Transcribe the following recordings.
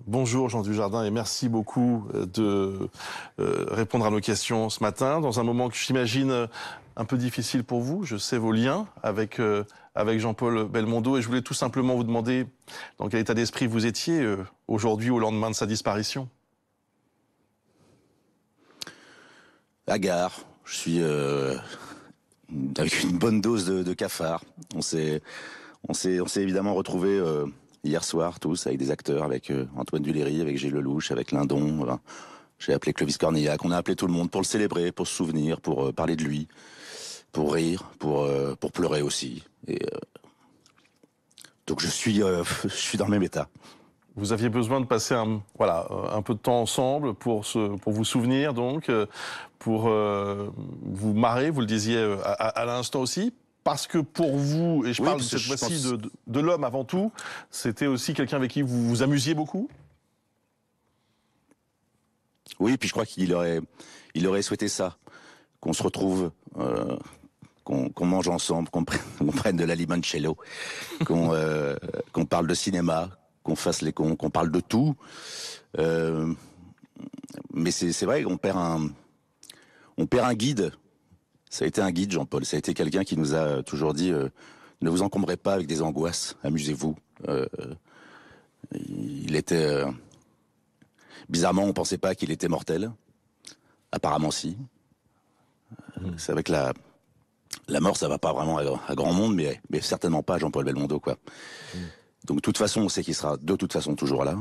Bonjour Jean Dujardin et merci beaucoup de répondre à nos questions ce matin dans un moment que j'imagine un peu difficile pour vous. Je sais vos liens avec Jean-Paul Belmondo et je voulais tout simplement vous demander dans quel état d'esprit vous étiez aujourd'hui au lendemain de sa disparition. Hagard, je suis avec une bonne dose de cafard. On s'est évidemment retrouvés hier soir tous avec des acteurs, avec Antoine Duléry, avec Gilles Lelouch, avec Lindon. J'ai appelé Clovis Cornillac, on a appelé tout le monde pour le célébrer, pour se souvenir, pour parler de lui, pour rire, pour pleurer aussi. Donc je suis dans le même état. Vous aviez besoin de passer un peu de temps ensemble pour vous souvenir, donc, pour vous marrer, vous le disiez à l'instant aussi, parce que pour vous, et je parle cette fois-ci de l'homme avant tout, c'était aussi quelqu'un avec qui vous vous amusiez beaucoup? Oui, puis je crois qu'il aurait souhaité ça, qu'on se retrouve, qu'on mange ensemble, qu'on prenne de la limoncello, qu'on parle de cinéma, qu'on fasse les cons, qu'on parle de tout. Mais c'est vrai qu'on perd un guide. Ça a été un guide, Jean-Paul. Ça a été quelqu'un qui nous a toujours dit ne vous encombrez pas avec des angoisses, amusez-vous. Il était bizarrement, on pensait pas qu'il était mortel. Apparemment, si. C'est avec la mort, ça va pas vraiment à grand monde, mais certainement pas à Jean-Paul Belmondo, quoi. Donc, de toute façon, on sait qu'il sera de toute façon toujours là.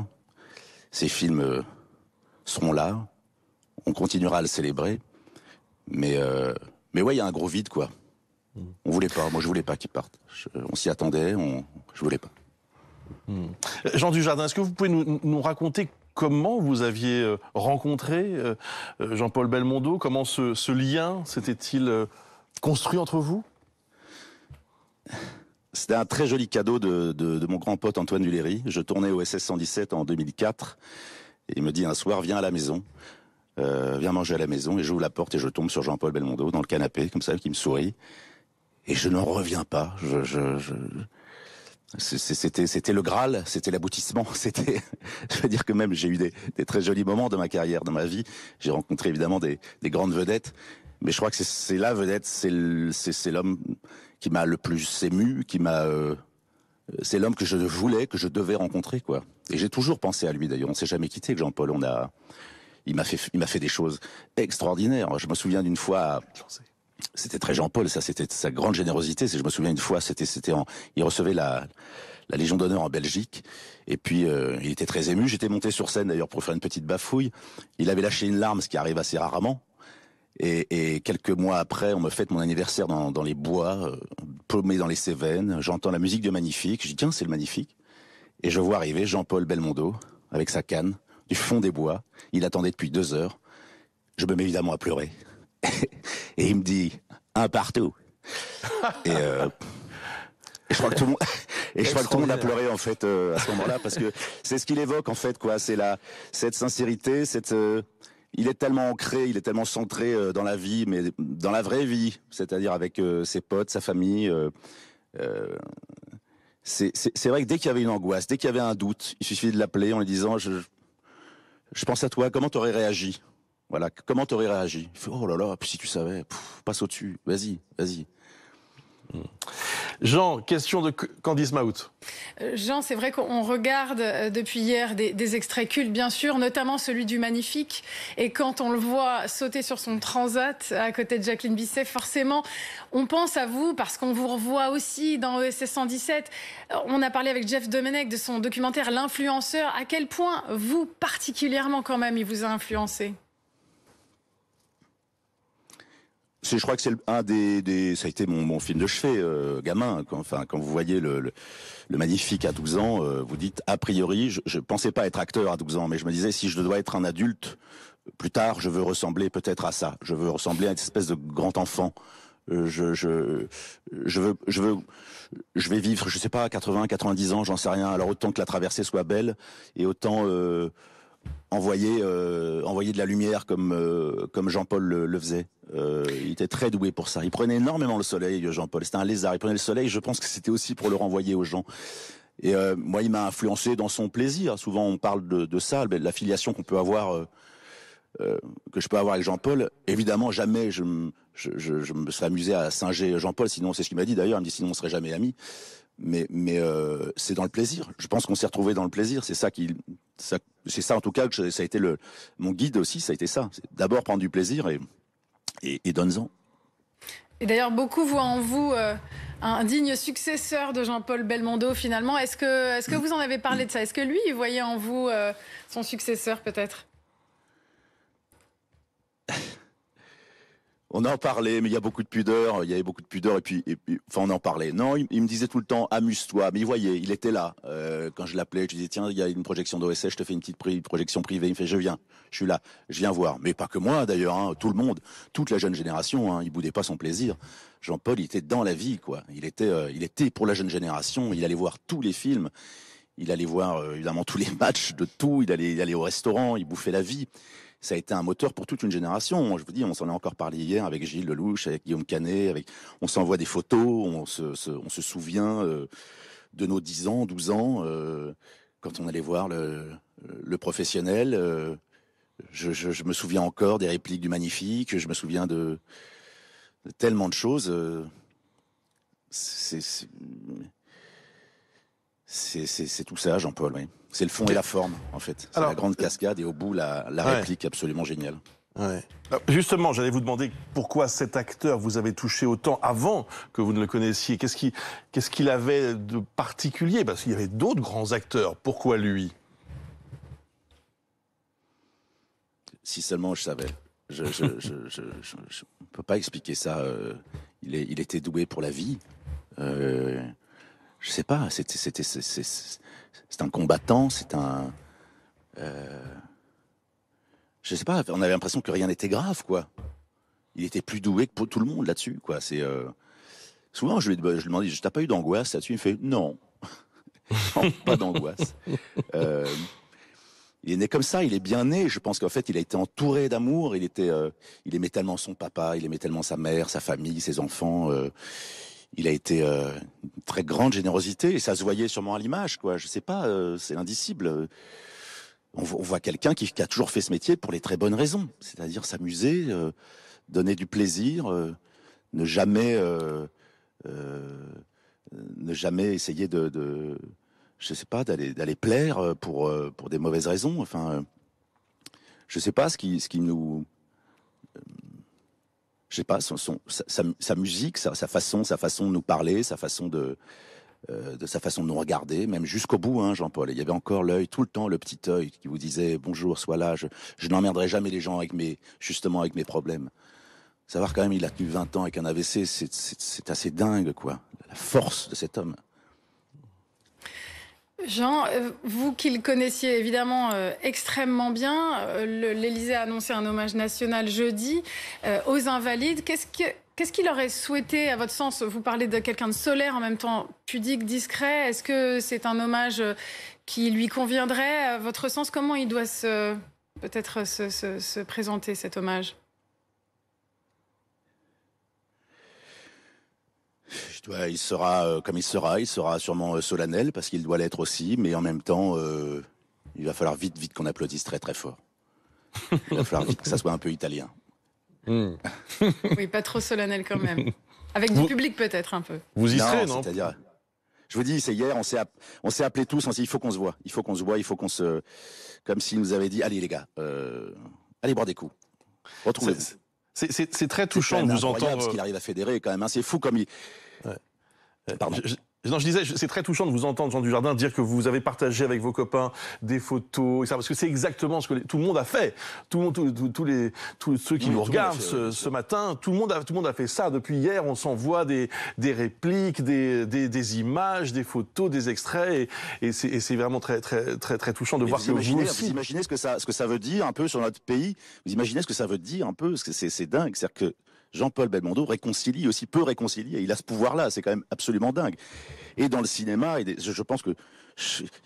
Ces films seront là. On continuera à le célébrer. Mais ouais, il y a un gros vide, quoi. On voulait pas. Moi, je voulais pas qu'il parte. On s'y attendait. Je voulais pas. Jean Dujardin, est-ce que vous pouvez nous raconter comment vous aviez rencontré Jean-Paul Belmondo? Comment ce lien s'était-il construit entre vous? C'était un très joli cadeau de mon grand pote Antoine Duléry. Je tournais au SS 117 en 2004. Et il me dit un soir, viens à la maison. Viens manger à la maison. Et j'ouvre la porte et je tombe sur Jean-Paul Belmondo dans le canapé, comme ça, qui me sourit. Et je n'en reviens pas. C'était le Graal, c'était l'aboutissement. Je veux dire que même j'ai eu des très jolis moments de ma carrière, dans ma vie. J'ai rencontré évidemment des grandes vedettes. Mais je crois que c'est la vedette, c'est l'homme qui m'a le plus ému, c'est l'homme que je voulais, que je devais rencontrer, quoi. Et j'ai toujours pensé à lui, d'ailleurs. On s'est jamais quitté, que Jean-Paul. Il m'a fait des choses extraordinaires. Je me souviens d'une fois, c'était très Jean-Paul, ça, c'était sa grande générosité. Je me souviens une fois, il recevait la Légion d'honneur en Belgique. Et puis, il était très ému. J'étais monté sur scène, d'ailleurs, pour faire une petite bafouille. Il avait lâché une larme, ce qui arrive assez rarement. Et quelques mois après, on me fête mon anniversaire dans les bois, paumé dans les Cévennes. J'entends la musique du Magnifique. Je dis, tiens, c'est le Magnifique. Et je vois arriver Jean-Paul Belmondo, avec sa canne, du fond des bois. Il attendait depuis 2 heures. Je me mets évidemment à pleurer. Et il me dit, un partout. Et je crois que tout le monde a pleuré, en fait, à ce moment-là, parce que c'est ce qu'il évoque, en fait, quoi. C'est cette sincérité, il est tellement ancré, il est tellement centré dans la vie, mais dans la vraie vie, c'est-à-dire avec ses potes, sa famille. C'est vrai que dès qu'il y avait une angoisse, dès qu'il y avait un doute, il suffisait de l'appeler en lui disant je pense à toi, comment t'aurais réagi? Voilà, comment t'aurais réagi? Il fait oh là là, puis si tu savais, passe au-dessus, vas-y. Jean, question de Candice Maout. Jean, c'est vrai qu'on regarde depuis hier des extraits cultes, bien sûr, notamment celui du Magnifique. Et quand on le voit sauter sur son transat à côté de Jacqueline Bisset, forcément, on pense à vous parce qu'on vous revoit aussi dans ESS 117. On a parlé avec Jeff Domenech de son documentaire L'influenceur. À quel point, vous, particulièrement quand même, il vous a influencé? Je crois que c'est ça a été mon film de chevet, gamin. Quand vous voyez le Magnifique à 12 ans, vous dites, a priori, je pensais pas être acteur à 12 ans, mais je me disais, si je dois être un adulte, plus tard, je veux ressembler peut-être à ça. Je veux ressembler à une espèce de grand enfant. Je vais vivre, je sais pas, 80, 90 ans, j'en sais rien. Alors autant que la traversée soit belle, et autant envoyer de la lumière comme Jean-Paul le faisait. Il était très doué pour ça. Il prenait énormément le soleil, Jean-Paul. C'était un lézard. Il prenait le soleil. Je pense que c'était aussi pour le renvoyer aux gens. Et moi, il m'a influencé dans son plaisir. Souvent, on parle de ça, l'affiliation qu'on peut avoir, que je peux avoir avec Jean-Paul. Évidemment, jamais je me serais amusé à singer Jean-Paul. Sinon, c'est ce qu'il m'a dit d'ailleurs. Il me dit sinon, on serait jamais amis. Mais c'est dans le plaisir. Je pense qu'on s'est retrouvés dans le plaisir. C'est ça en tout cas que ça a été mon guide aussi. Ça a été ça. D'abord prendre du plaisir et donne-en. Et d'ailleurs, beaucoup voient en vous un digne successeur de Jean-Paul Belmondo, finalement. Est-ce que vous en avez parlé de ça? Est-ce que lui, il voyait en vous son successeur, peut-être? On en parlait, mais il y a beaucoup de pudeur. Il y avait beaucoup de pudeur, et puis enfin, on en parlait. Non, il me disait tout le temps, amuse-toi. Mais il voyait, il était là. Quand je l'appelais, je lui disais, tiens, il y a une projection d'OSS, je te fais une petite projection privée. Il me fait, je suis là, je viens voir. Mais pas que moi, d'ailleurs, hein, tout le monde, toute la jeune génération, hein, il boudait pas son plaisir. Jean-Paul, il était dans la vie, quoi. Il était pour la jeune génération. Il allait voir tous les films. Il allait voir, évidemment, tous les matchs de tout. Il allait au restaurant, il bouffait la vie. Ça a été un moteur pour toute une génération. Je vous dis, on s'en a encore parlé hier avec Gilles Lelouch, avec Guillaume Canet, on s'envoie des photos, on se souvient de nos 10 ans, 12 ans, quand on allait voir le professionnel. Je me souviens encore des répliques du Magnifique, je me souviens de tellement de choses. C'est tout ça, Jean-Paul, oui. C'est le fond et la forme, en fait. C'est la grande cascade et au bout, la réplique absolument géniale. Ouais. Justement, j'allais vous demander pourquoi cet acteur vous avait touché autant avant que vous ne le connaissiez. Qu'est-ce qu'il avait de particulier? Parce qu'il y avait d'autres grands acteurs. Pourquoi lui? Si seulement je savais. Je ne peux pas expliquer ça. Il était doué pour la vie. Je sais pas, c'est un combattant, c'est un... je sais pas, on avait l'impression que rien n'était grave, quoi. Il était plus doué que pour tout le monde là-dessus, quoi. Souvent, je lui demandais, t'as pas eu d'angoisse là-dessus? Il me fait, non. Non, pas d'angoisse. Il est né comme ça, il est bien né. Je pense qu'en fait, il a été entouré d'amour. Il aimait tellement son papa, il aimait tellement sa mère, sa famille, ses enfants. Il a été une très grande générosité et ça se voyait sûrement à l'image, quoi. Je sais pas, c'est indicible. On voit quelqu'un qui a toujours fait ce métier pour les très bonnes raisons, c'est-à-dire s'amuser, donner du plaisir, ne jamais essayer je sais pas, d'aller plaire pour des mauvaises raisons. Enfin, je sais pas ce qui nous, je sais pas, sa musique, sa façon de nous parler, sa façon de nous regarder, même jusqu'au bout, hein, Jean-Paul. Il y avait encore l'œil, tout le temps, le petit œil qui vous disait bonjour, sois là. Je n'emmerderai jamais les gens avec mes problèmes. Savoir quand même, il a tenu 20 ans avec un AVC, c'est assez dingue, quoi. La force de cet homme. Jean, vous qui le connaissiez évidemment extrêmement bien, l'Élysée a annoncé un hommage national jeudi aux Invalides. Qu'est-ce qu'il aurait souhaité, à votre sens? Vous parlez de quelqu'un de solaire, en même temps pudique, discret. Est-ce que c'est un hommage qui lui conviendrait? À votre sens, comment il doit peut-être se présenter, cet hommage? Il sera comme il sera sûrement solennel parce qu'il doit l'être aussi, mais en même temps, il va falloir vite qu'on applaudisse très très fort. Il va falloir vite que ça soit un peu italien. Oui, pas trop solennel quand même. Avec du public peut-être un peu. Vous y serez, non? C'est-à-dire, je vous dis, c'est hier, on s'est appelés tous, on s'est dit, il faut qu'on se voit, comme s'il nous avait dit, allez les gars, allez boire des coups, retrouvez-vous. C'est très touchant de vous entendre. Ce qu'il arrive à fédérer quand même, hein. C'est fou comme il... Ouais. Pardon. Je disais, c'est très touchant de vous entendre, Jean Dujardin, dire que vous avez partagé avec vos copains des photos, et ça, parce que c'est exactement ce que tout le monde a fait. Tous ceux qui nous regardent ce matin, tout le monde a fait ça. Depuis hier, on s'envoie des répliques, des images, des photos, des extraits, et c'est vraiment très touchant de voir que vous aussi. Vous imaginez ce que ça veut dire un peu sur notre pays. Vous imaginez ce que ça veut dire un peu, parce que c'est dingue. C'est-à-dire que Jean-Paul Belmondo peut réconcilier. Il a ce pouvoir-là, c'est quand même absolument dingue. Et dans le cinéma, je pense que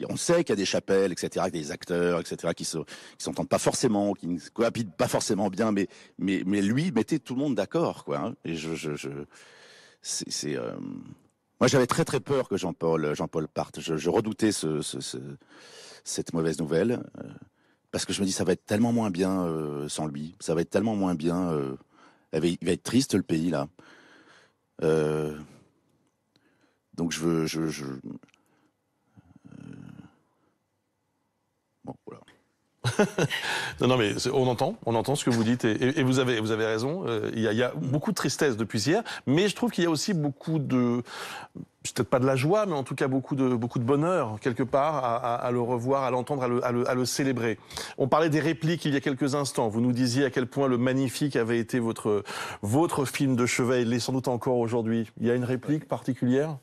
on sait qu'il y a des chapelles, etc., des acteurs, etc., qui s'entendent pas forcément, qui ne cohabitent pas forcément bien, mais lui mettait tout le monde d'accord, quoi. Hein. Et Moi, j'avais très très peur que Jean-Paul parte. Je redoutais cette mauvaise nouvelle parce que je me dis ça va être tellement moins bien sans lui. Ça va être tellement moins bien. Il va être triste le pays là. Donc bon voilà. Non, mais on entend ce que vous dites et vous avez raison. Il y a beaucoup de tristesse depuis hier, mais je trouve qu'il y a aussi beaucoup de, peut-être pas de la joie, mais en tout cas beaucoup de bonheur quelque part à le revoir, à l'entendre, à le célébrer. On parlait des répliques il y a quelques instants. Vous nous disiez à quel point Le Magnifique avait été votre film de chevet, il l'est sans doute encore aujourd'hui. Il y a une réplique particulière?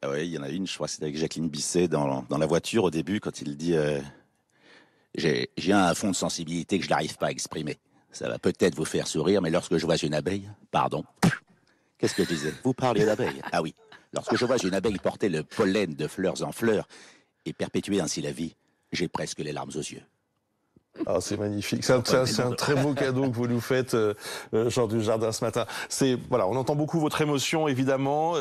Ah ouais, il y en a une, je crois que c'est avec Jacqueline Bisset dans la voiture au début quand il dit j'ai un fond de sensibilité que je n'arrive pas à exprimer. Ça va peut-être vous faire sourire, mais lorsque je vois une abeille, pardon, qu'est-ce que je disais? Vous parliez d'abeille? Ah oui, lorsque je vois une abeille porter le pollen de fleurs en fleurs et perpétuer ainsi la vie, j'ai presque les larmes aux yeux. Ah, c'est magnifique. C'est un très beau cadeau que vous nous faites, Jean Dujardin, ce matin. Voilà, on entend beaucoup votre émotion, évidemment,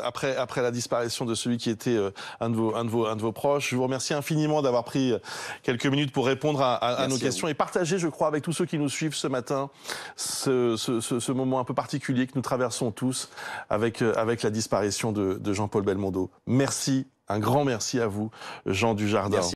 après la disparition de celui qui était un de vos proches. Je vous remercie infiniment d'avoir pris quelques minutes pour répondre à nos questions et partager, je crois, avec tous ceux qui nous suivent ce matin, ce moment un peu particulier que nous traversons tous avec la disparition de Jean-Paul Belmondo. Merci, un grand merci à vous, Jean Dujardin. Merci.